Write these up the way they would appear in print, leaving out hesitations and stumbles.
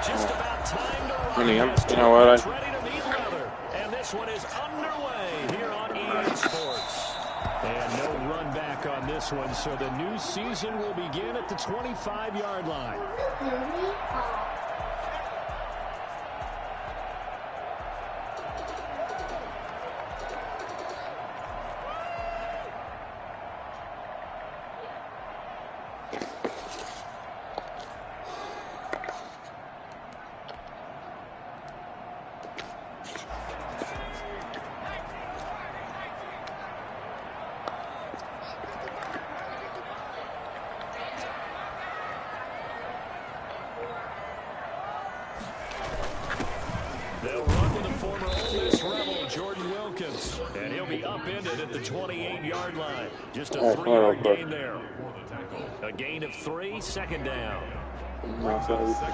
Just about time to run. You know what? Ready to meet weather. And this one is underway here on EA Sports. And no run back on this one, so the new season will begin at the 25-yard line. They'll run with the former Ole Miss Rebel, Jordan Wilkins. And he'll be upended at the 28-yard line. Just a 3-yard gain there. A gain of 3, second down.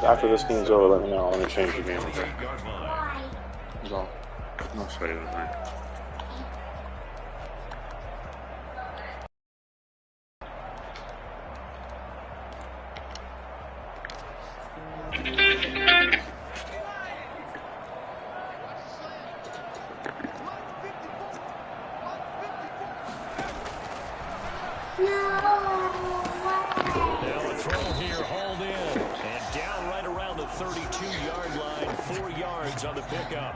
After this game's over, let me know. Let me change the game. Okay. So, I'll show you that. Now a throw here hauled in. And down right around the 32-yard line. 4 yards on the pickup.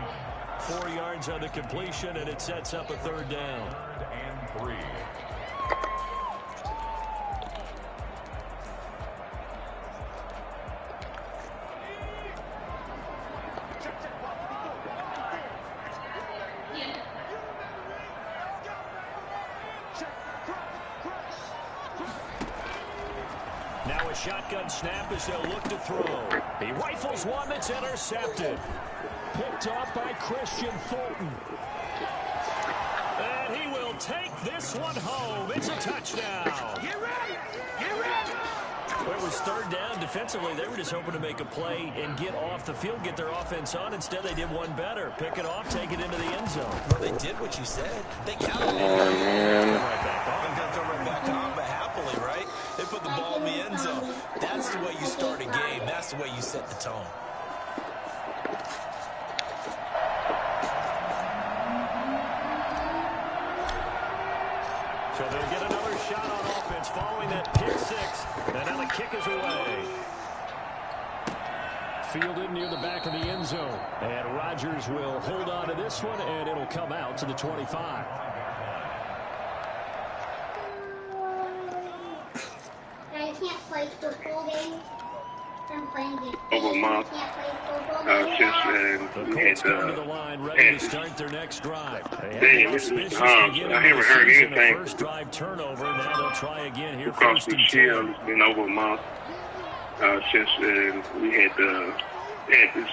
4 yards on the completion, and it sets up a third down. 3rd and 3. Now a shotgun snap as they'll look to throw. He rifles one that's intercepted. Picked off by Christian Fulton. And he will take this one home. It's a touchdown. Get ready! Get ready! Well, it was 3rd down. Defensively, they were just hoping to make a play and get off the field, get their offense on. Instead, they did one better. Pick it off, take it into the end zone. Well, they did what you said. They counted it. Right back on. They're going to throw right back on, but happily, right? They put the ball in the end zone. That's the way you start a game. That's the way you set the tone. So they'll get another shot on offense following that pick 6. And now the kick is away. Fielded near the back of the end zone. And Rodgers will hold on to this one, and it'll come out to the 25. I can't play football games. I'm playing games. Over a month Can't play football since games. The we had Colts come to the line, ready to start their next drive. They had an auspicious beginning I haven't of the heard season, a anything. first drive turnover. Now they'll try again here across first the and shield. 10. It's been over a month since we had this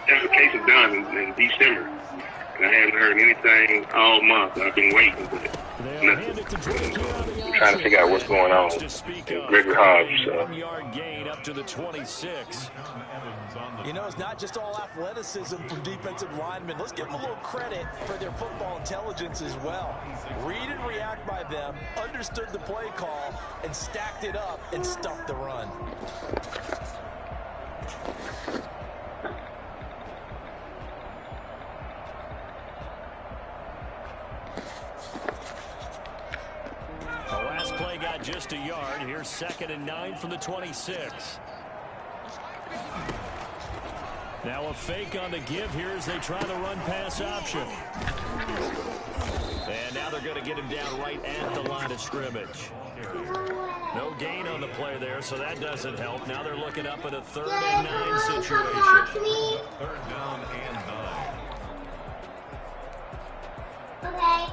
application done in December. And I haven't heard anything all month. I've been waiting, but nothing. I'm trying to figure out what's going on with Gregory Hobbs. 1 yard gain up to the 26. You know, it's not just all athleticism from defensive linemen. Let's give them a little credit for their football intelligence as well. Read and react by them, understood the play call, and stacked it up and stuffed the run. The last play got just a yard. Here's 2nd and 9 from the 26. Now a fake on the give here as they try the run-pass option. And now they're going to get him down right at the line of scrimmage. No gain on the play there, so that doesn't help. Now they're looking up at a 3rd and 9 situation. 3rd down and 9. Okay.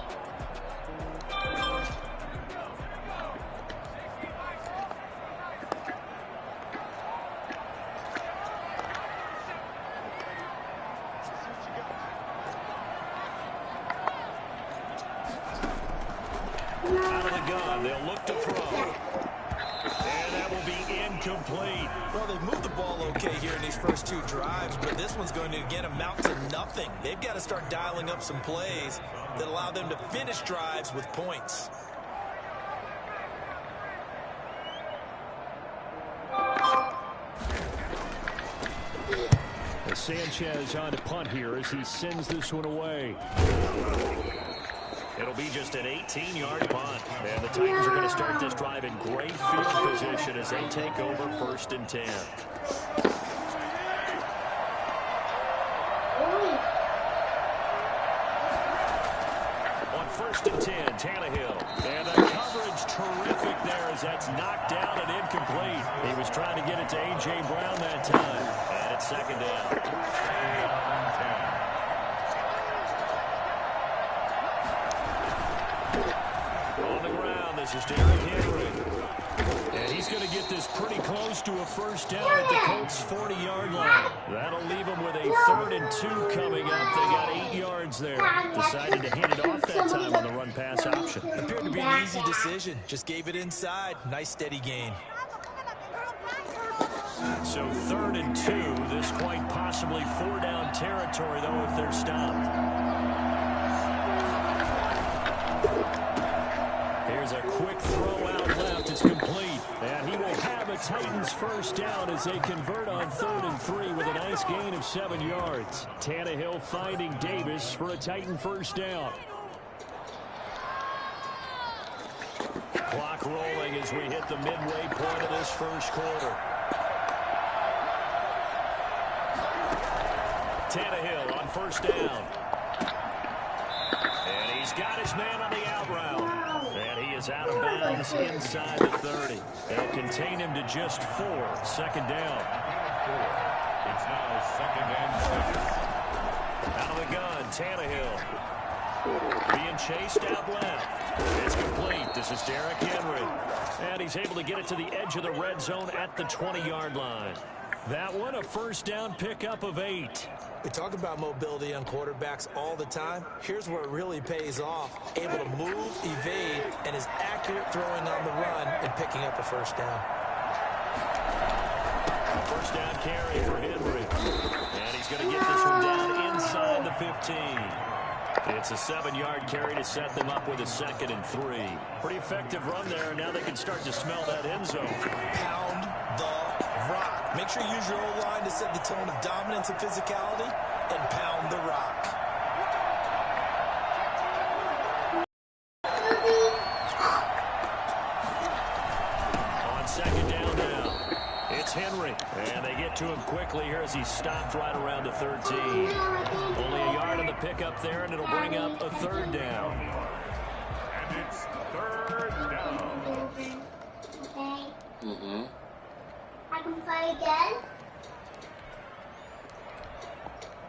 Out of the gun, they'll look to throw. And that will be incomplete. Well, they've moved the ball okay here in these first 2 drives, but this one's going to, again, amount to nothing. They've got to start dialing up some plays that allow them to finish drives with points. Sanchez on to punt here as he sends this one away. It'll be just an 18-yard punt. And the Titans are going to start this drive in great field position as they take over 1st and 10. On 1st and 10, Tannehill. And the coverage terrific there as that's knocked down and incomplete. He was trying to get it to A.J. Brown that time. And it's 2nd down. On the ground, this is Derrick Henry. And he's going to get this pretty close to a 1st down at the Colts' 40-yard line. That'll leave him with a 3rd and 2 coming up. They got 8 yards there. Decided to hand it off that time on the run-pass option. Appeared to be an easy decision. Just gave it inside. Nice steady gain. So 3rd and 2. This quite possibly 4-down territory, though, if they're stopped. Here's a quick throw out left. It's complete. And he will have a Titans 1st down as they convert on 3rd and 3 with a nice gain of 7 yards. Tannehill finding Davis for a Titan 1st down. Clock rolling as we hit the midway point of this 1st quarter. Tannehill on 1st down. And he's got his man on the out route. And he is out of bounds inside the 30. They'll contain him to just 4. 2nd down. It's now 2nd and 6. Out of the gun, Tannehill. Being chased out left. It's complete. This is Derrick Henry. And he's able to get it to the edge of the red zone at the 20-yard line. That one, a 1st down pickup of 8. We talk about mobility on quarterbacks all the time. Here's where it really pays off. Able to move, evade, and is accurate throwing on the run and picking up a 1st down. 1st down carry for Henry. And he's going to get this one down inside the 15. It's a 7-yard carry to set them up with a 2nd and 3. Pretty effective run there. Now they can start to smell that end zone. Pound the rock. Make sure you use your O-line to set the tone of dominance and physicality, and pound the rock. On 2nd down now, it's Henry. And they get to him quickly here as he stopped right around the 13. Only a yard on the pickup there, and it'll bring up a 3rd down. And it's 3rd down. Okay. I can play again?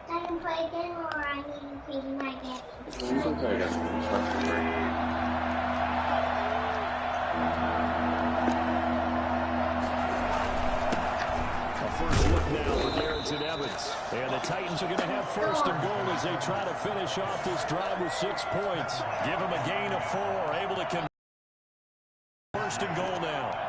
I can play again, or I need to change my game? You can play again. A first look now for Garrison Evans. And the Titans are going to have 1st and goal as they try to finish off this drive with 6 points. Give them a gain of 4. Able to convert 1st and goal now.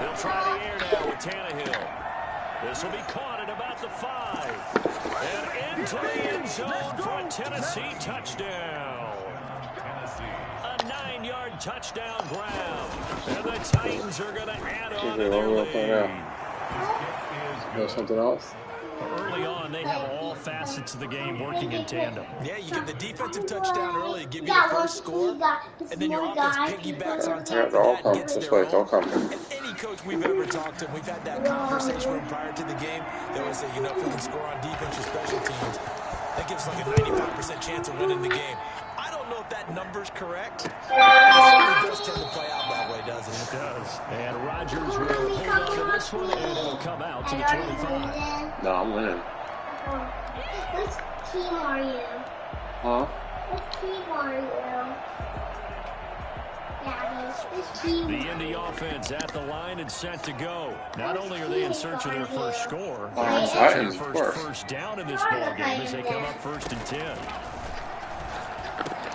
They'll try the air now with Tannehill. This will be caught at about the 5. And into the end zone for a Tennessee touchdown. A 9-yard touchdown grab. And the Titans are going to add on to their lead. You know something else? Early on, they have all facets of the game working in tandem. Yeah, you get the defensive touchdown early, give you the 1st score, and then your offense piggybacks on top of that and gets their own. And any coach we've ever talked to, we've had that conversation with prior to the game. They always say, you know, if we can score on defense or special teams, that gives like a 95% chance of winning the game. I don't know if that number's correct. It certainly does tend to play out that way, doesn't it? It does. And Rodgers will hold on to this one, and it'll come out to the 25. No, I'm winning. Which team are you? Huh? Which team are you? Daddy, which team? The Indy offense at the line and set to go. Not only are they in search of their first score, they're in search of their first down in this ball game as they come up 1st and 10.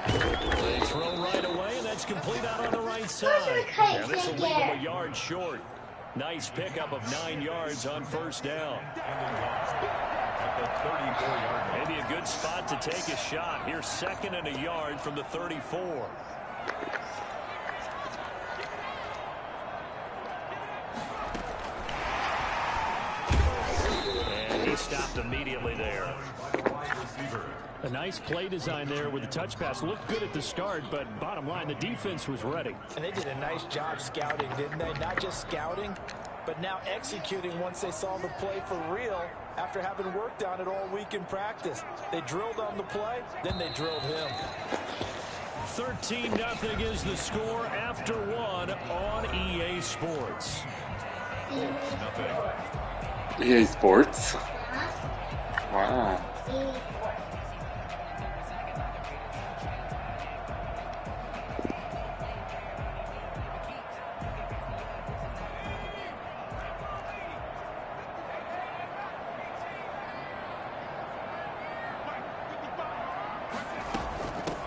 They throw right away, and that's complete out on the right side. And this will leave them a yard short. Nice pickup of 9 yards on 1st down. 34-yard line. Maybe a good spot to take a shot. Here's 2nd and a yard from the 34. And he stopped immediately there. A nice play design there with the touch pass. Looked good at the start, but bottom line, the defense was ready. And they did a nice job scouting, didn't they? Not just scouting, but now executing once they saw the play for real after having worked on it all week in practice. They drilled on the play, then they drilled him. 13-0 is the score after 1 on EA Sports. EA Sports? Wow.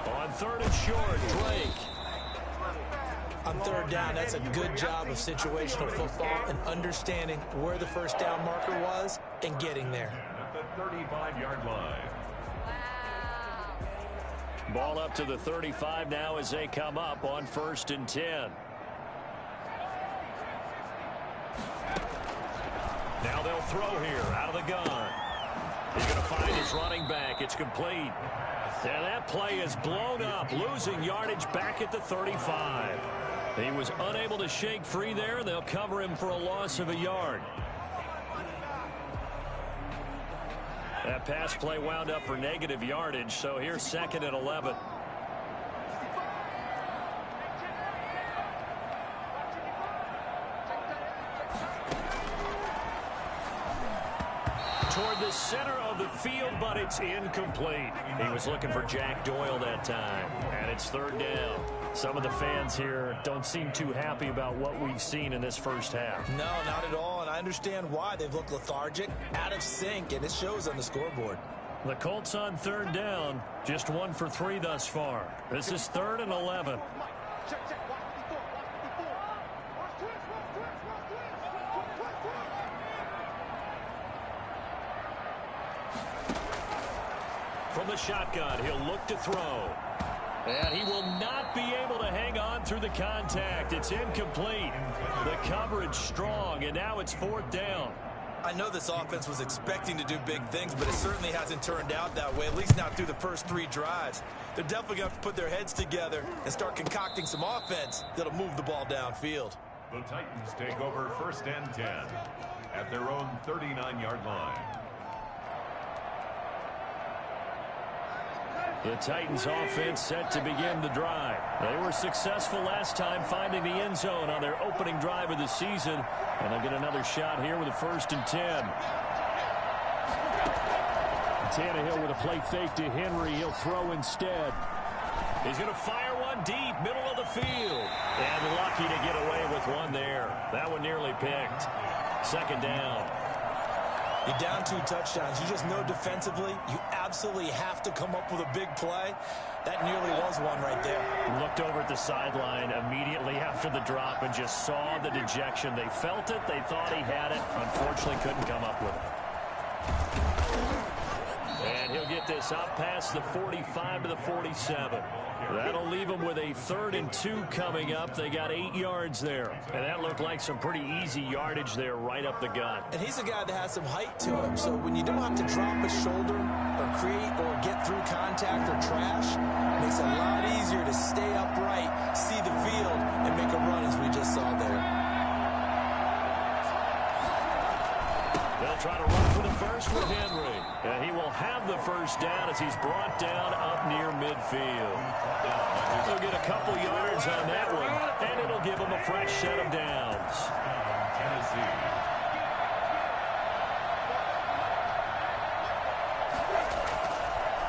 On 3rd and short, Drake. On 3rd down, that's a good job of situational football and understanding where the first down marker was and getting there. At the 35-yard line. Ball up to the 35 now as they come up on 1st and 10. Now they'll throw here out of the gun. He's going to find his running back. It's complete. And that play is blown up, losing yardage back at the 35. He was unable to shake free there. They'll cover him for a loss of a yard. That pass play wound up for negative yardage, so here's 2nd and 11. Toward the center of the field, but it's incomplete. He was looking for Jack Doyle that time, and it's 3rd down. Some of the fans here don't seem too happy about what we've seen in this first half. No, not at all, and I understand why. They've looked lethargic, out of sync, and it shows on the scoreboard. The Colts on 3rd down, just 1 for 3 thus far. This is 3rd and 11. From the shotgun, he'll look to throw. And he will not be able to hang on through the contact. It's incomplete. The coverage strong, and now it's 4th down. I know this offense was expecting to do big things, but it certainly hasn't turned out that way, at least not through the first 3 drives. They're definitely going to have to put their heads together and start concocting some offense that'll move the ball downfield. The Titans take over 1st and 10 at their own 39-yard line. The Titans offense set to begin the drive. They were successful last time finding the end zone on their opening drive of the season. And they'll get another shot here with a 1st and 10. Tannehill with a play fake to Henry. He'll throw instead. He's going to fire one deep, middle of the field. And lucky to get away with one there. That one nearly picked. 2nd down. You're down 2 touchdowns. You just know defensively you absolutely have to come up with a big play. That nearly was one right there. Looked over at the sideline immediately after the drop and just saw the dejection. They felt it. They thought he had it. Unfortunately, couldn't come up with it. And he'll get this up past the 45 to the 47. That'll leave them with a 3rd and 2 coming up. They got 8 yards there. And that looked like some pretty easy yardage there right up the gut. And he's a guy that has some height to him. So when you don't have to drop a shoulder or create or get through contact or trash, it makes it a lot easier to stay upright, see the field, and make a run as we just saw there. They'll try to run for the first with Henry. And he will have the first down as he's brought down up near midfield. He'll get a couple yards on that one, and it'll give him a fresh set of downs. Tennessee.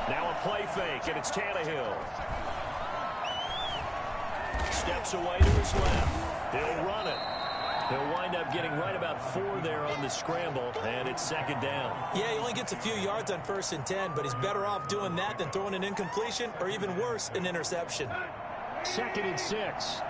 Now a play fake, and it's Tannehill. Steps away to his left. He'll run it. He'll wind up getting right about 4 there on the scramble, and it's 2nd down. Yeah, he only gets a few yards on 1st and 10, but he's better off doing that than throwing an incompletion or even worse, an interception. 2nd and 6.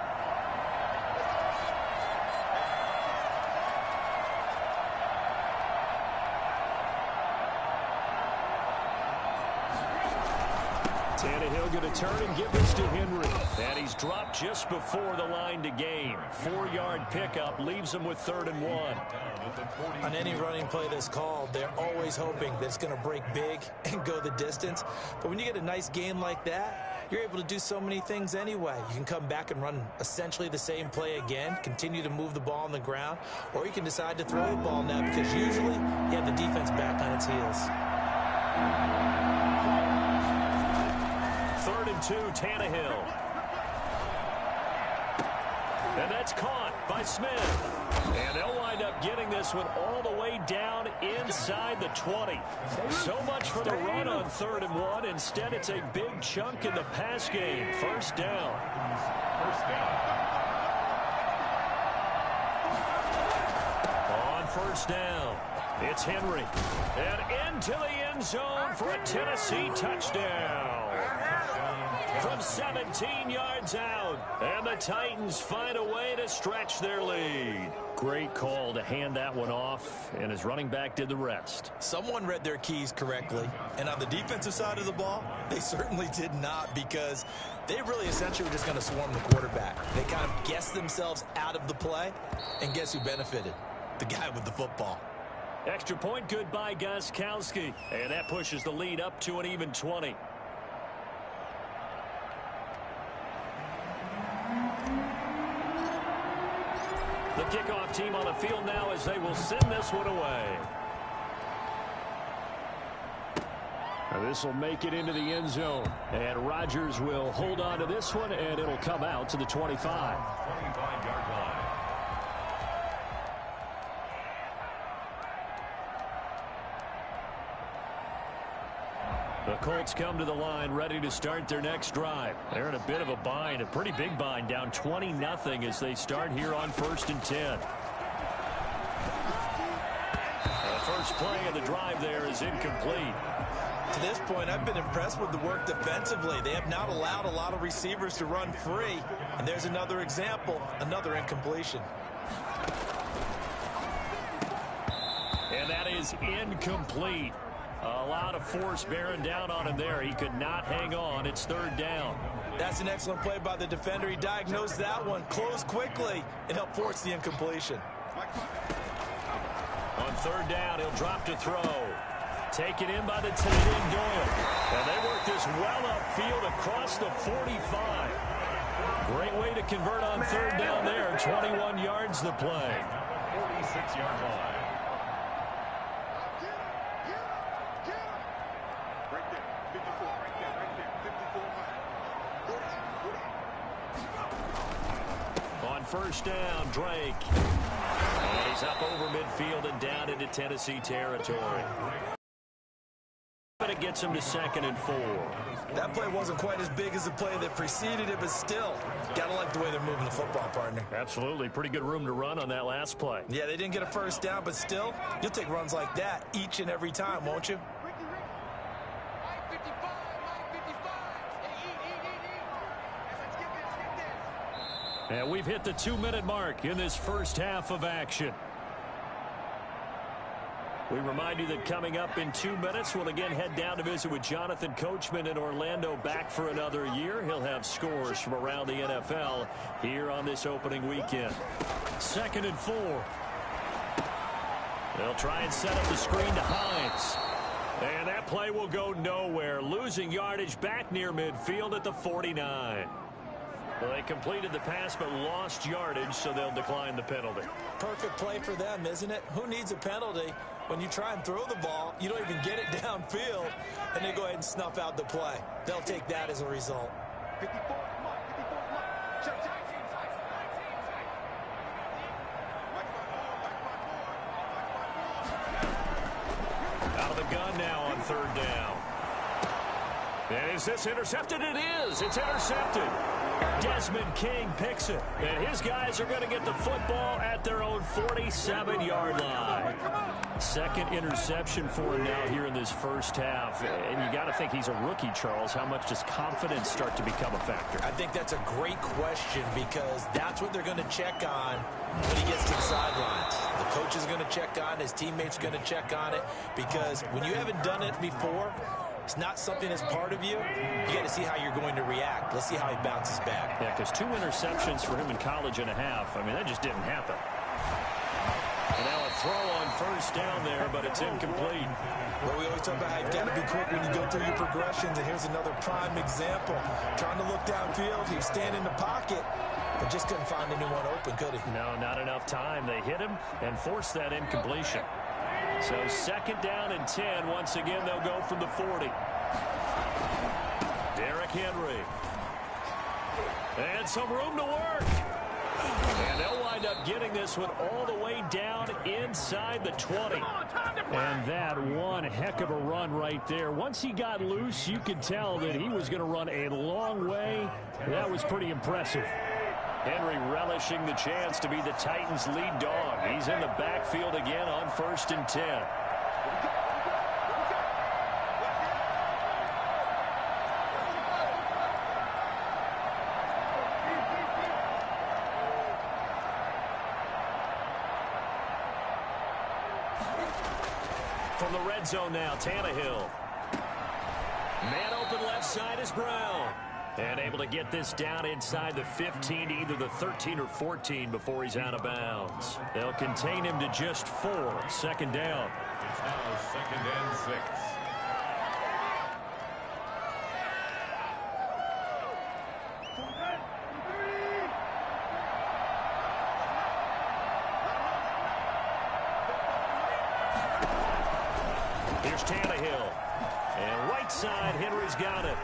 Tannehill going to turn and give this to Henry. And he's dropped just before the line to gain. 4-yard pickup leaves him with 3rd and 1. On any running play that's called, they're always hoping that it's going to break big and go the distance. But when you get a nice game like that, you're able to do so many things anyway. You can come back and run essentially the same play again, continue to move the ball on the ground, or you can decide to throw the ball now because usually you have the defense back on its heels. 3rd and 2, Tannehill. And that's caught by Smith. And they'll wind up getting this one all the way down inside the 20. So much for the run on 3rd and 1. Instead, it's a big chunk in the pass game. 1st down. On 1st down, it's Henry. And into the end zone for a Tennessee touchdown. From 17 yards out. And the Titans find a way to stretch their lead. Great call to hand that one off, and his running back did the rest. Someone read their keys correctly, and on the defensive side of the ball, they certainly did not, because they really essentially were just going to swarm the quarterback. They kind of guessed themselves out of the play, and guess who benefited? The guy with the football. Extra point good by Gostkowski, and that pushes the lead up to an even 20. The kickoff team on the field now as they will send this one away. This will make it into the end zone. And Rodgers will hold on to this one, and it'll come out to the 25. 25-yard line. The Colts come to the line ready to start their next drive. They're in a bit of a bind, a pretty big bind, down 20-0 as they start here on 1st and 10. The first play of the drive there is incomplete. To this point, I've been impressed with the work defensively. They have not allowed a lot of receivers to run free. And there's another example, another incompletion. And that is incomplete. A lot of force bearing down on him there. He could not hang on. It's 3rd down. That's an excellent play by the defender. He diagnosed that one, closed quickly, and helped force the incompletion. On 3rd down, he'll drop to throw. Taken in by the tight end, Doyle. And they work this well upfield across the 45. Great way to convert on 3rd down there. 21 yards the play. 46-yard line. On 1st down, Drake. And he's up over midfield and down into Tennessee territory. But it gets him to 2nd and 4. That play wasn't quite as big as the play that preceded it, but still, gotta like the way they're moving the football, partner. Absolutely. Pretty good room to run on that last play. Yeah, they didn't get a 1st down, but still, you'll take runs like that each and every time, won't you? And we've hit the 2-minute mark in this first half of action. We remind you that coming up in 2 minutes, we'll again head down to visit with Jonathan Coachman in Orlando, back for another year. He'll have scores from around the NFL here on this opening weekend. 2nd and 4. They'll try and set up the screen to Hines. And that play will go nowhere. Losing yardage back near midfield at the 49. Well, they completed the pass but lost yardage, so they'll decline the penalty. Perfect play for them, isn't it? Who needs a penalty? When you try and throw the ball, you don't even get it downfield, and they go ahead and snuff out the play. They'll take that as a result. Out of the gun now on 3rd down. And is this intercepted? It is. It's intercepted. Desmond King picks it. And his guys are going to get the football at their own 47-yard line. 2nd interception for him now here in this first half. And you got to think he's a rookie, Charles. How much does confidence start to become a factor? I think that's a great question, because that's what they're going to check on when he gets to the sidelines. The coach is going to check on it. His teammates are going to check on it, because when you haven't done it before, it's not something that's part of you. You got to see how you're going to react. Let's see how he bounces back. Yeah, because 2 interceptions for him in college and a half. I mean, that just didn't happen. And now a throw on first down there, but it's incomplete. Well, we always talk about how you've got to be quick when you go through your progressions, and here's another prime example. Trying to look downfield, he was standing in the pocket, but just couldn't find anyone open, could he? No, not enough time. They hit him and forced that incompletion. So 2nd down and 10. Once again, they'll go from the 40. Derrick Henry. And some room to work. And they'll wind up getting this one all the way down inside the 20. And that one heck of a run right there. Once he got loose, you could tell that he was going to run a long way. That was pretty impressive. Henry relishing the chance to be the Titans' lead dog. He's in the backfield again on 1st and 10. From the red zone now, Tannehill. Man open left side is Brown. And able to get this down inside the 15 to either the 13 or 14 before he's out of bounds. They'll contain him to just 4. 2nd down. It's now 2nd and 6. Here's Tannehill. And right side, Henry's got it.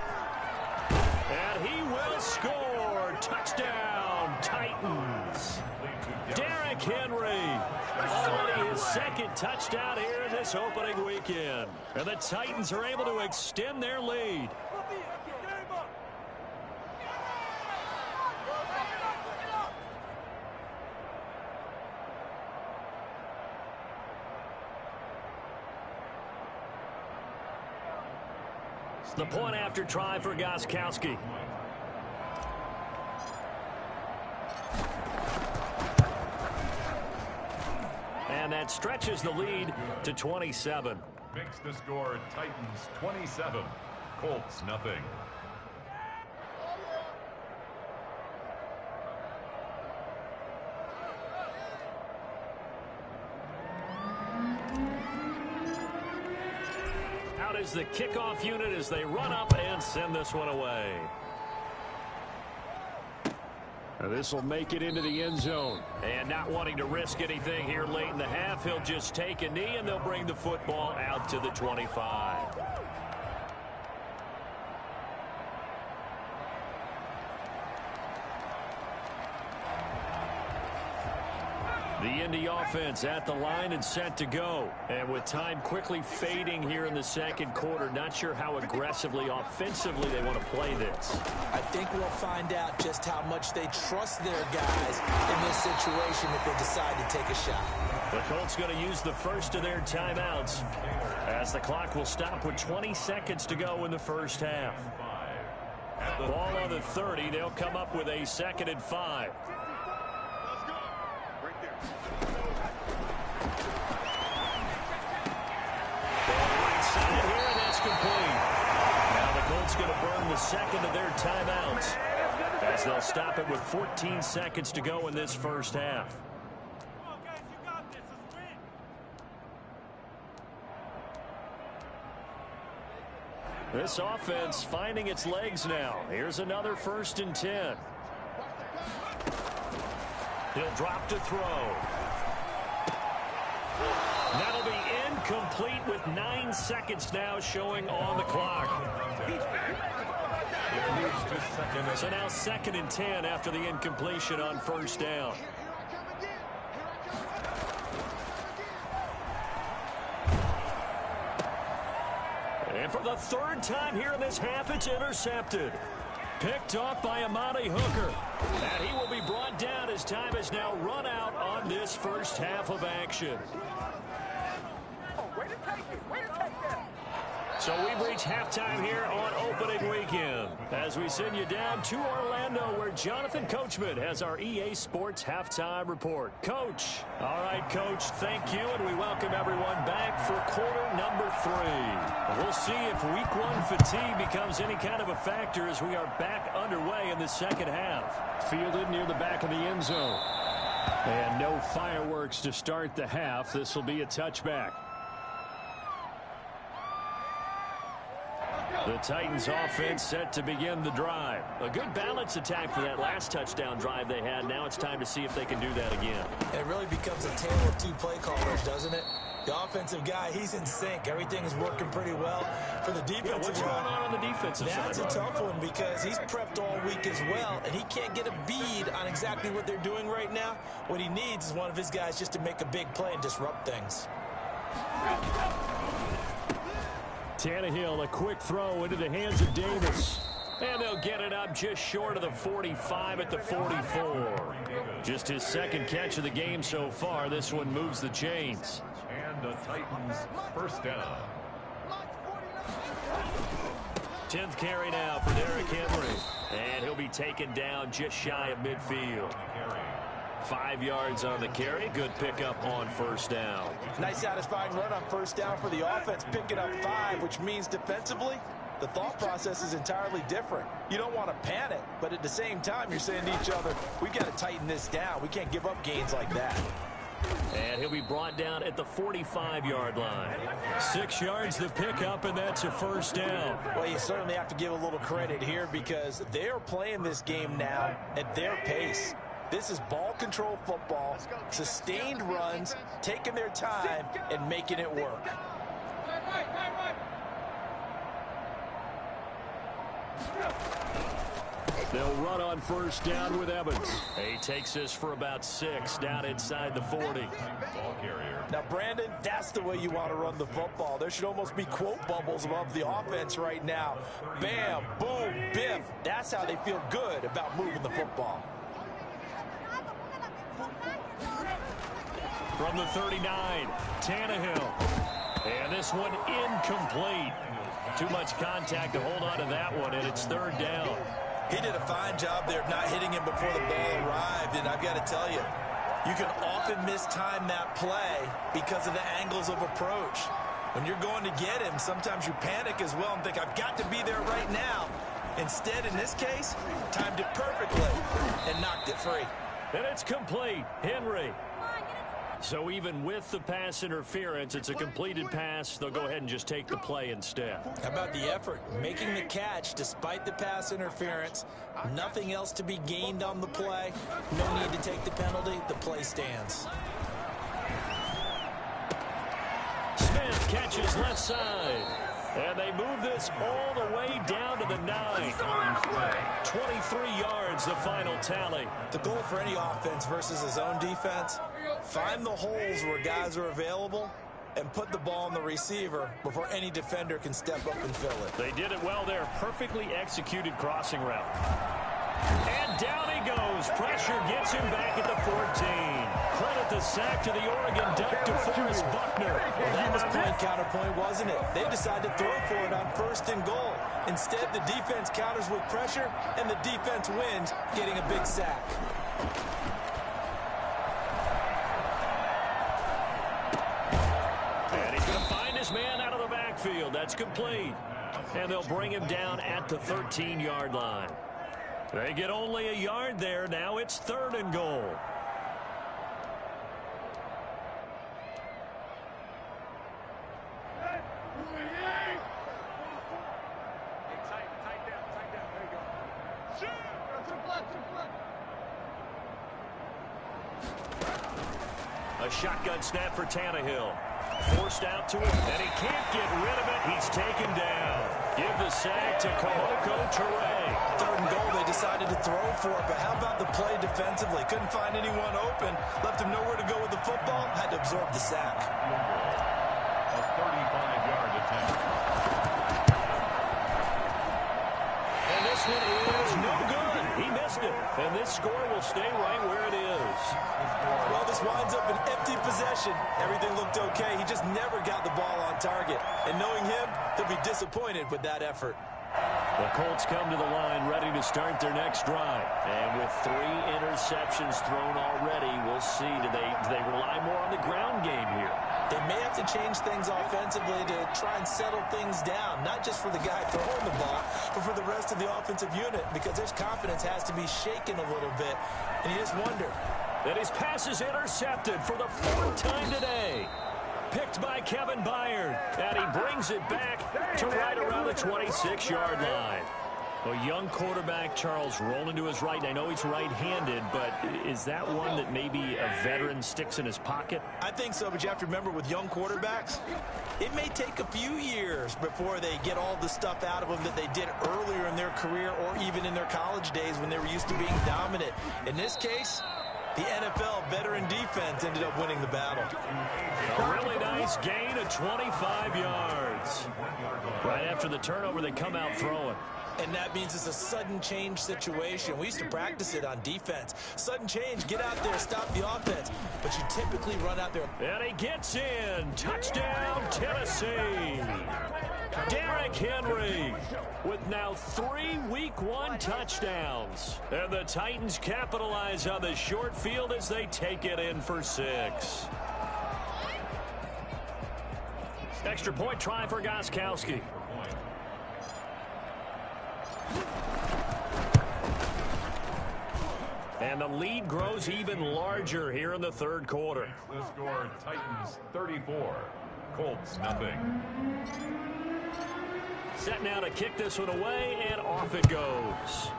And he will score. Touchdown, Titans. Derrick Henry. Already his 2nd touchdown here in this opening weekend. And the Titans are able to extend their lead. The point after try for Gostkowski. And that stretches the lead to 27. Makes the score Titans 27, Colts nothing. Out is the kickoff unit as they run up and send this one away. This will make it into the end zone. And not wanting to risk anything here late in the half, he'll just take a knee and they'll bring the football out to the 25. The Indy offense at the line and set to go. And with time quickly fading here in the 2nd quarter, not sure how aggressively, offensively they want to play this. I think we'll find out just how much they trust their guys in this situation if they decide to take a shot. The Colts going to use the first of their timeouts as the clock will stop with 20 seconds to go in the first half. Ball on the 30. They'll come up with a 2nd and 5. Now the Colts going to burn the 2nd of their timeouts as they'll stop it with 14 seconds to go in this first half. This offense finding its legs now. Here's another 1st and 10. He'll drop to throw. That'll be incomplete with 9 seconds now showing on the clock. So now 2nd and 10 after the incompletion on 1st down. And for the 3rd time here in this half, it's intercepted. Picked off by Amani Hooker. And he will be brought down as time has now run out on this first half of action. So we've reached halftime here on opening weekend as we send you down to Orlando where Jonathan Coachman has our EA Sports halftime report. Coach. All right, Coach, thank you, and we welcome everyone back for quarter number 3. We'll see if week one fatigue becomes any kind of a factor as we are back underway in the second half. Fielded near the back of the end zone. And no fireworks to start the half. This will be a touchback. The Titans offense set to begin the drive. A good balanced attack for that last touchdown drive they had. Now it's time to see if they can do that again. It really becomes a tale of two play callers, doesn't it? The offensive guy, he's in sync. Everything is working pretty well. For the defensive what's guy, going on the defensive side? that's a tough one because he's prepped all week as well, and he can't get a bead on exactly what they're doing right now. What he needs is one of his guys just to make a big play and disrupt things. Tannehill, a quick throw into the hands of Davis. And they'll get it up just short of the 45 at the 44. Just his second catch of the game so far. This one moves the chains. And the Titans first down. 10th carry now for Derrick Henry. And he'll be taken down just shy of midfield. 5 yards on the carry. Good pickup on first down. Nice satisfying run on first down for the offense, picking up 5, which means defensively, the thought process is entirely different. You don't want to panic, but at the same time, you're saying to each other, we've got to tighten this down. We can't give up gains like that. And he'll be brought down at the 45-yard line. 6 yards the pickup, and that's a first down. Well, you certainly have to give a little credit here because they're playing this game now at their pace. This is ball control football, sustained runs, taking their time, and making it work. They'll run on first down with Evans. He takes this for about 6 down inside the 40. Ball carrier. Now, Brandon, that's the way you want to run the football. There should almost be quote bubbles above the offense right now. Bam, boom, biff. That's how they feel good about moving the football. From the 39, Tannehill. And this one incomplete. Too much contact to hold on to that one, and it's third down. He did a fine job there of not hitting him before the ball arrived, and I've got to tell you, you can often mistime that play because of the angles of approach. When you're going to get him, sometimes you panic as well and think, I've got to be there right now. Instead, in this case, timed it perfectly and knocked it free. And it's complete. Henry. So even with the pass interference, it's a completed pass. They'll go ahead and just take the play instead. How about the effort? Making the catch despite the pass interference. Nothing else to be gained on the play. No need to take the penalty. The play stands. Smith catches left side. And they move this all the way down to the 9. 23 yards, the final tally. The goal for any offense versus his own defense, find the holes where guys are available and put the ball on the receiver before any defender can step up and fill it. They did it well there. Perfectly executed crossing route. And down he goes. Pressure gets him back at the 14. Credit the sack to the Oregon Duck to Forrest Buckner. Well, that was point counterpoint, wasn't it? They decided to throw for it on first and goal. Instead, the defense counters with pressure, and the defense wins, getting a big sack. And he's going to find his man out of the backfield. That's complete. And they'll bring him down at the 13-yard line. They get only a yard there. Now it's 3rd and goal. A shotgun snap for Tannehill. Forced out to him, and he can't get rid of it. He's taken down. Give the sack to Komoko Toure. 3rd and goal, they decided to throw for it, but how about the play defensively? Couldn't find anyone open, left him nowhere to go with the football, had to absorb the sack. A 35-yard attempt. And this one is no good. He missed it, and this score will stay right where it is. Well, this winds up an empty possession. Everything looked okay. He just never got the ball on target. And knowing him, he'll be disappointed with that effort. The Colts come to the line ready to start their next drive. And with 3 interceptions thrown already, we'll see. Do they rely more on the ground game here? They may have to change things offensively to try and settle things down, not just for the guy throwing the ball, but for the rest of the offensive unit, because his confidence has to be shaken a little bit, and you just wonder. And his pass is intercepted for the 4th time today. Picked by Kevin Byard, and he brings it back to right around the 26-yard line. A young quarterback, Charles, rolling to his right. I know he's right-handed, but is that one that maybe a veteran sticks in his pocket? I think so, but you have to remember with young quarterbacks, it may take a few years before they get all the stuff out of them that they did earlier in their career or even in their college days when they were used to being dominant. In this case, the NFL veteran defense ended up winning the battle. A really nice gain of 25 yards. Right after the turnover, they come out throwing. And that means it's a sudden change situation. We used to practice it on defense. Sudden change, get out there, stop the offense. But you typically run out there. And he gets in. Touchdown, Tennessee. Derrick Henry with now 3 Week 1 touchdowns. And the Titans capitalize on the short field as they take it in for 6. Extra point try for Gostkowski. And the lead grows even larger here in the 3rd quarter. The score, Titans 34, Colts nothing. Set now to kick this one away, and off it goes.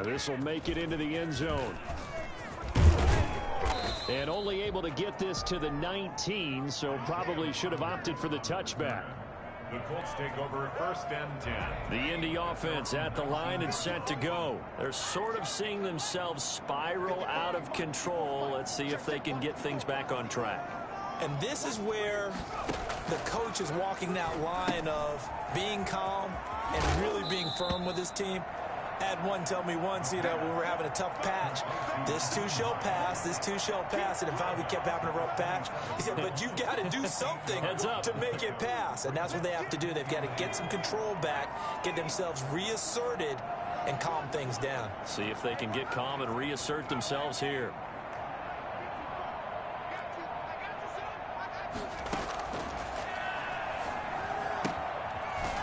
This will make it into the end zone. And only able to get this to the 19, so probably should have opted for the touchback. The Colts take over 1st and 10. The Indy offense at the line and set to go. They're sort of seeing themselves spiral out of control. Let's see if they can get things back on track. And this is where the coach is walking that line of being calm and really being firm with his team. I had one tell me once, we were having a tough patch. This too shall pass, this too shall pass. And finally we kept having a rough patch. He said, but you got to do something to make it pass. And that's what they have to do. They've got to get some control back, get themselves reasserted, and calm things down. See if they can get calm and reassert themselves here.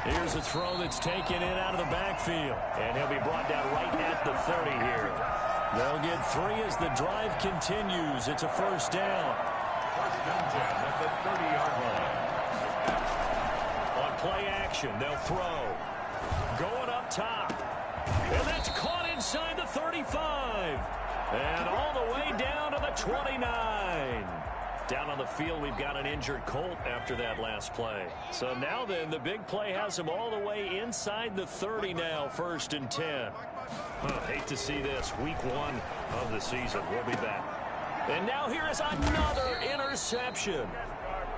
Here's a throw that's taken in out of the backfield. And he'll be brought down right at the 30 here. They'll get 3 as the drive continues. It's a 1st down. 1st and 10 at the 30-yard line. On play action, they'll throw. Going up top. And that's caught inside the 35. And all the way down to the 29. Down on the field, we've got an injured Colt after that last play. So now then, the big play has him all the way inside the 30 now, 1st and 10. Hate to see this. Week 1 of the season. We'll be back. And now here is another interception.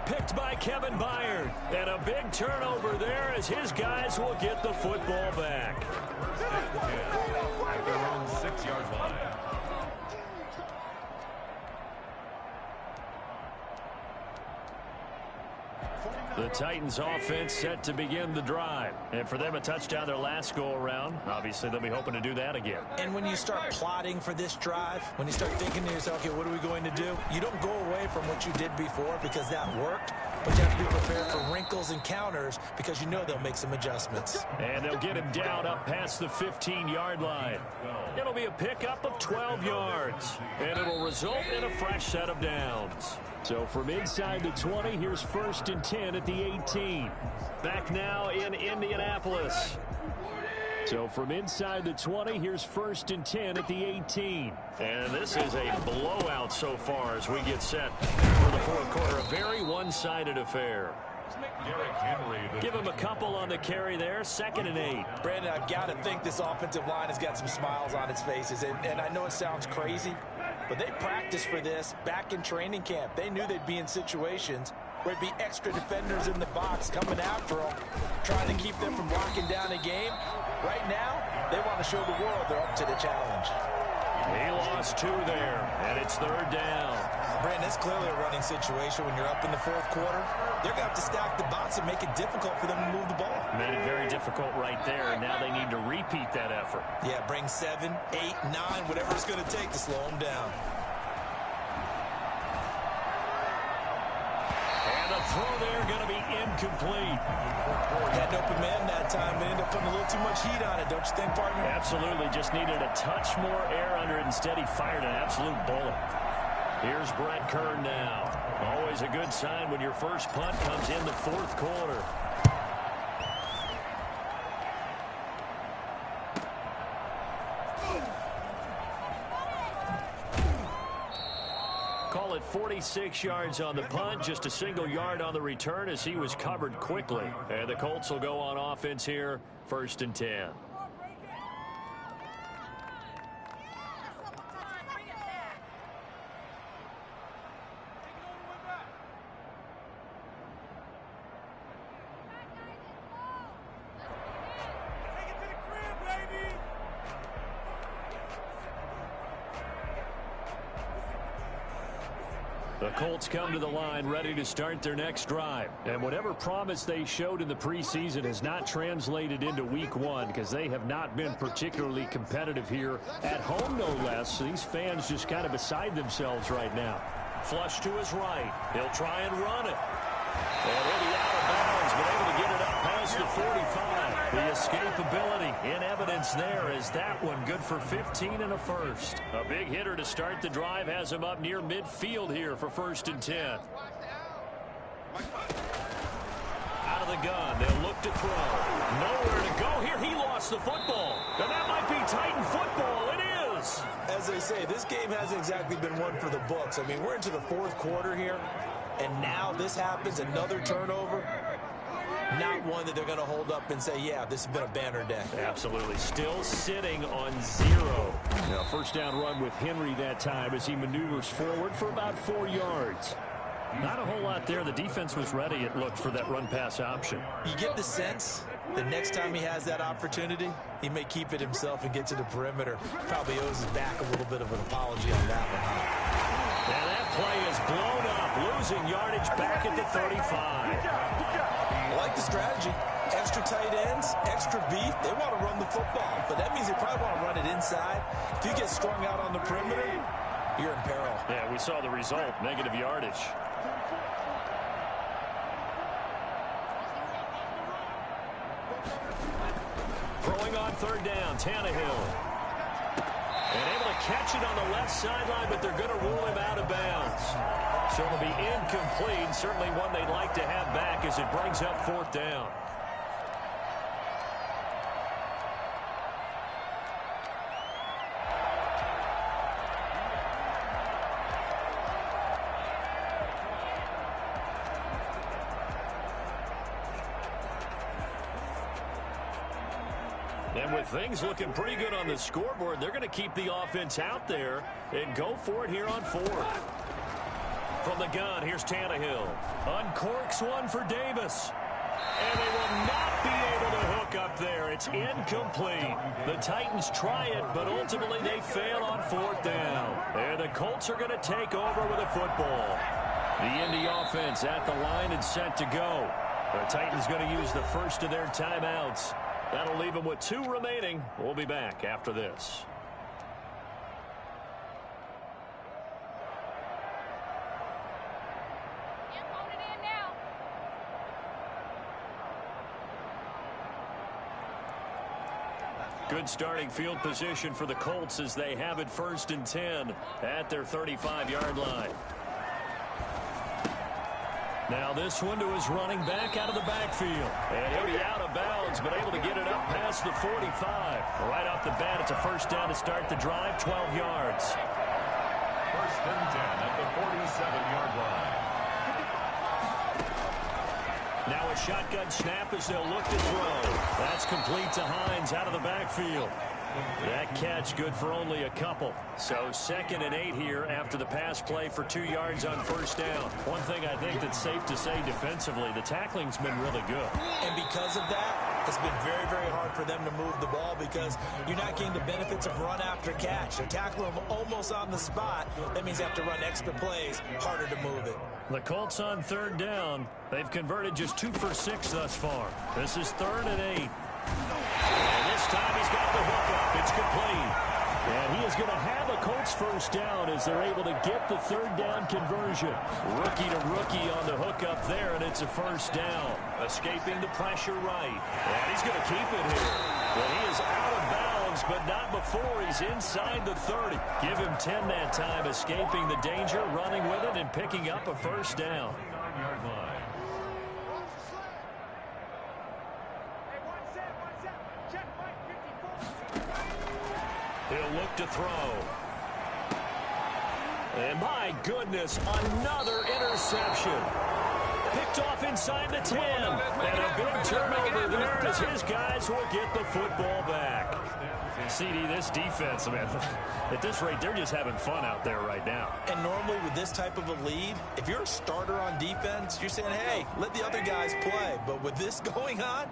Picked by Kevin Byard. And a big turnover there as his guys will get the football back. At their own 6-yard line. The Titans offense set to begin the drive. And for them, a touchdown their last go-around. Obviously, they'll be hoping to do that again. And when you start plotting for this drive, when you start thinking to yourself, okay, what are we going to do? You don't go away from what you did before because that worked. But you have to be prepared for wrinkles and counters because you know they'll make some adjustments. And they'll get him down up past the 15-yard line. It'll be a pickup of 12 yards. And it'll result in a fresh set of downs. So from inside the 20, here's 1st and 10 at the 18. Back now in Indianapolis. So from inside the 20, here's 1st and 10 at the 18. And this is a blowout so far as we get set for the 4th quarter. A very one-sided affair. Derrick Henry. Give him a couple on the carry there. 2nd and 8. Brandon, I've got to think this offensive line has got some smiles on its faces. And I know it sounds crazy, but they practiced for this back in training camp. They knew they'd be in situations where it'd be extra defenders in the box coming after them, trying to keep them from locking down a game. Right now, they want to show the world they're up to the challenge. He lost 2 there, and it's 3rd down. Brandon, it's clearly a running situation when you're up in the 4th quarter. They're going to have to stack the box and make it difficult for them to move the ball. Made it very difficult right there, and now they need to repeat that effort. Yeah, bring 7, 8, 9, whatever it's going to take to slow them down. throw there going to be incomplete. Had an open man that time, but ended up putting a little too much heat on it, don't you think, partner? Absolutely. Just needed a touch more air under it. Instead, he fired an absolute bullet. Here's Brett Kern now. Always a good sign when your first punt comes in the fourth quarter. Call it 46 yards on the punt, just a single yard on the return as he was covered quickly. And the Colts will go on offense here, 1st and 10. The Colts come to the line ready to start their next drive. And whatever promise they showed in the preseason has not translated into week 1 because they have not been particularly competitive here at home, no less. These fans just kind of beside themselves right now. Flush to his right. He'll try and run it. And he'll be out of bounds, but able to get it up past the 45. The escapability in evidence there as that one good for 15 and a first. A big hitter to start the drive has him up near midfield here for 1st and 10. Out of the gun, they'll look to throw. Nowhere to go here. He lost the football. And that might be Titan football. It is. As they say, this game hasn't exactly been one for the books. I mean, we're into the fourth quarter here, and now this happens, another turnover. Not one that they're going to hold up and say, yeah, this has been a banner day. Absolutely. Still sitting on 0. Now, first down run with Henry that time as he maneuvers forward for about 4 yards. Not a whole lot there. The defense was ready, it looked, for that run-pass option. You get the sense the next time he has that opportunity, he may keep it himself and get to the perimeter. Probably owes his back a little bit of an apology on that one, huh? And that play is blown up, losing yardage back at the 35. I like the strategy. Extra tight ends, extra beef. They want to run the football, but that means they probably want to run it inside. If you get strung out on the perimeter, you're in peril. Yeah, we saw the result, negative yardage. Throwing on 3rd down, Tannehill. And able to catch it on the left sideline, but they're going to rule him out of bounds. So it'll be incomplete. Certainly one they'd like to have back as it brings up 4th down. And with things looking pretty good on the scoreboard, they're going to keep the offense out there and go for it here on 4th. From the gun, here's Tannehill. Uncorks one for Davis. And they will not be able to hook up there. It's incomplete. The Titans try it, but ultimately they fail on 4th down. And the Colts are going to take over with a football. The Indy offense at the line and set to go. The Titans going to use the first of their timeouts. That'll leave them with 2 remaining. We'll be back after this. Good starting field position for the Colts as they have it 1st and 10 at their 35-yard line. Now this one to his running back out of the backfield. And he'll be out of bounds, but able to get it up past the 45. Right off the bat, it's a 1st down to start the drive, 12 yards. 1st and 10 at the 47-yard line. Now a shotgun snap as they'll look to throw. That's complete to Hines out of the backfield. That catch good for only a couple. So 2nd and 8 here after the pass play for 2 yards on 1st down. One thing I think that's safe to say defensively, the tackling's been really good. And because of that, it's been very, very hard for them to move the ball because you're not getting the benefits of run after catch. They're tackling them almost on the spot. That means they have to run extra plays, harder to move it. The Colts on 3rd down. They've converted just 2 for 6 thus far. This is 3rd and 8. And this time he's got the hook up. It's complete. And he is going to have a Colts first down as they're able to get the third down conversion. Rookie to rookie on the hook up there, and it's a first down. Escaping the pressure right. And he's going to keep it here. But he is out of bounds, but not before he's inside the 30. Give him 10 that time, escaping the danger, running with it, and picking up a first down. He'll look to throw. And my goodness, another interception. Picked off inside the 10. And a big turnover there as his guys will get the football back. CD, this defense, man, at this rate, they're just having fun out there right now. And normally with this type of a lead, if you're a starter on defense, you're saying, hey, let the other guys play. But with this going on,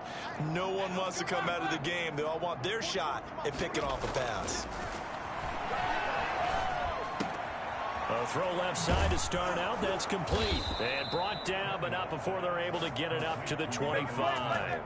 no one wants to come out of the game. They all want their shot at picking off a pass. A throw left side to start out. That's complete. And brought down, but not before they're able to get it up to the 25.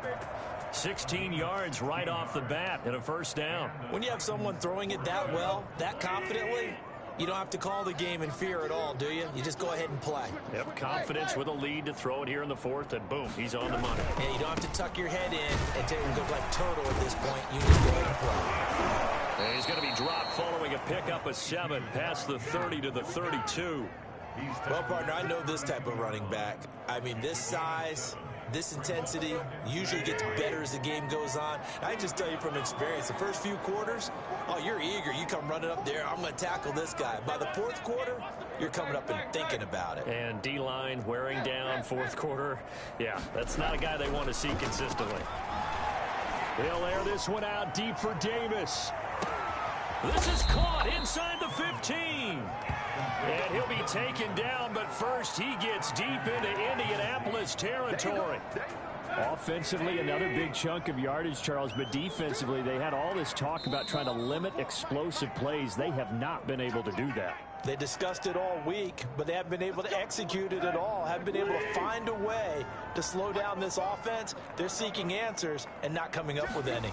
16 yards right off the bat and a first down. When you have someone throwing it that well, that confidently, you don't have to call the game in fear at all, do you? You just go ahead and play. Yep, confidence with a lead to throw it here in the fourth, and boom, he's on the money. Yeah, you don't have to tuck your head in and go like turtle at this point. You just go ahead and play. And he's going to be dropped following a pickup of 7 past the 30 to the 32. Well, partner, I know this type of running back. I mean, this size, this intensity usually gets better as the game goes on. I just tell you from experience, the first few quarters, oh, you're eager. You come running up there, I'm going to tackle this guy. By the fourth quarter, you're coming up and thinking about it. And D-line wearing down fourth quarter. Yeah, that's not a guy they want to see consistently. They'll air this one out deep for Davis. This is caught inside the 15. And he'll be taken down, but first he gets deep into Indianapolis territory. Offensively, another big chunk of yardage, Charles, but defensively, they had all this talk about trying to limit explosive plays. They have not been able to do that. They discussed it all week, but they haven't been able to execute it at all. Haven't been able to find a way to slow down this offense. They're seeking answers and not coming up with any.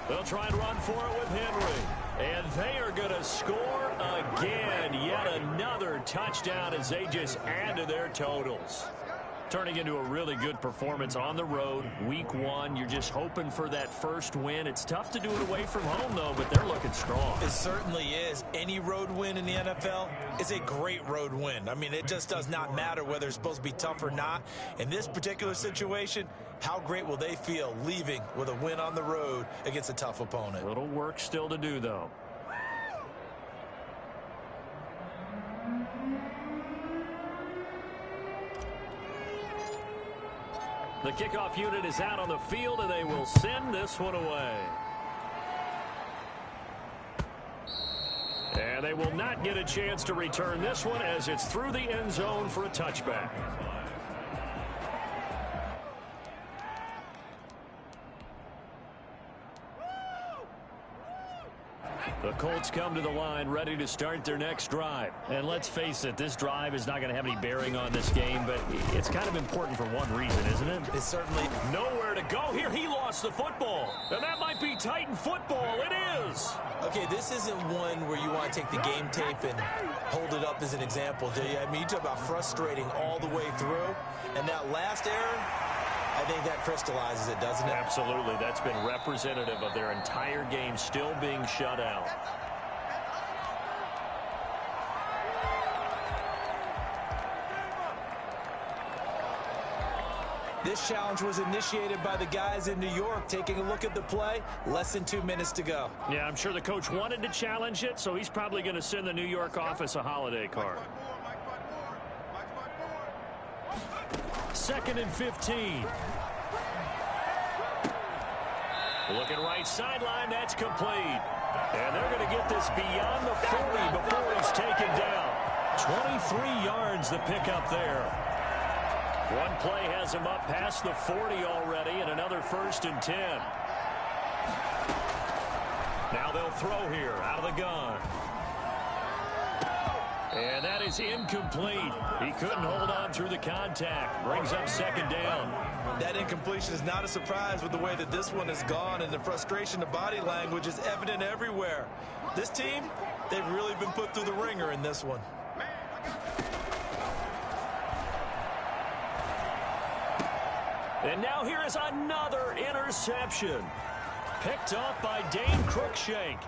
They'll try and run for it with Henry. And they are going to score again. Yet another touchdown as they just add to their totals. Turning into a really good performance on the road. Week 1, you're just hoping for that first win. It's tough to do it away from home, though, but they're looking strong. It certainly is. Any road win in the NFL is a great road win. I mean, it just does not matter whether it's supposed to be tough or not. In this particular situation, how great will they feel leaving with a win on the road against a tough opponent? Little work still to do, though. The kickoff unit is out on the field, and they will send this one away. And they will not get a chance to return this one as it's through the end zone for a touchback. The Colts come to the line ready to start their next drive. And let's face it, this drive is not going to have any bearing on this game, but it's kind of important for one reason, isn't it? It's certainly nowhere to go here. He lost the football. And that might be Titan football. It is. Okay, this isn't one where you want to take the game tape and hold it up as an example, do you? I mean, you talk about frustrating all the way through. And that last error, I think that crystallizes it, doesn't it? Absolutely. That's been representative of their entire game still being shut out. This challenge was initiated by the guys in New York. Taking a look at the play, less than 2 minutes to go. Yeah, I'm sure the coach wanted to challenge it, so he's probably going to send the New York office a holiday card. 2nd and 15. Looking right sideline, that's complete. And they're going to get this beyond the 40 before he's taken down. 23 yards the pickup there. One play has him up past the 40 already, and another 1st and 10. Now they'll throw here out of the gun. And that is incomplete. He couldn't hold on through the contact. Brings up second down. That incompletion is not a surprise with the way that this one has gone, and the frustration of body language is evident everywhere. This team, they've really been put through the ringer in this one. And now here is another interception. Picked off by Dane Cruikshank.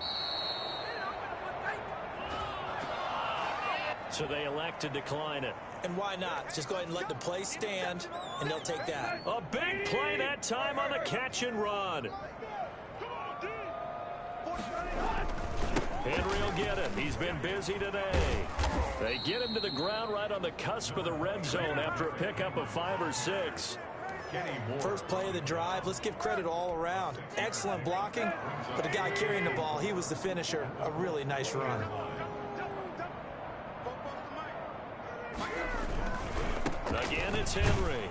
So they elect to decline it. And why not? Just go ahead and let the play stand, and they'll take that. A big play that time on the catch and run. Henry will get it. He's been busy today. They get him to the ground right on the cusp of the red zone after a pickup of 5 or 6. First play of the drive, let's give credit all around. Excellent blocking, but the guy carrying the ball, he was the finisher. A really nice run. Again, it's Henry.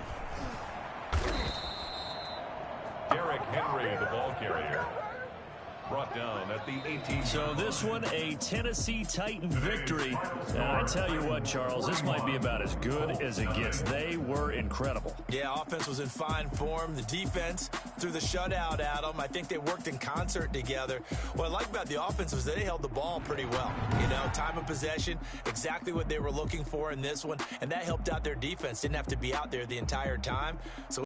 Derrick Henry, the ball carrier. Brought down at the 18. So this one, a Tennessee Titan victory. And I tell you what, Charles, this might be about as good as it gets. They were incredible. Yeah, offense was in fine form. The defense threw the shutout at them. I think they worked in concert together. What I like about the offense was they held the ball pretty well. You know, time of possession, exactly what they were looking for in this one. And that helped out their defense. Didn't have to be out there the entire time. So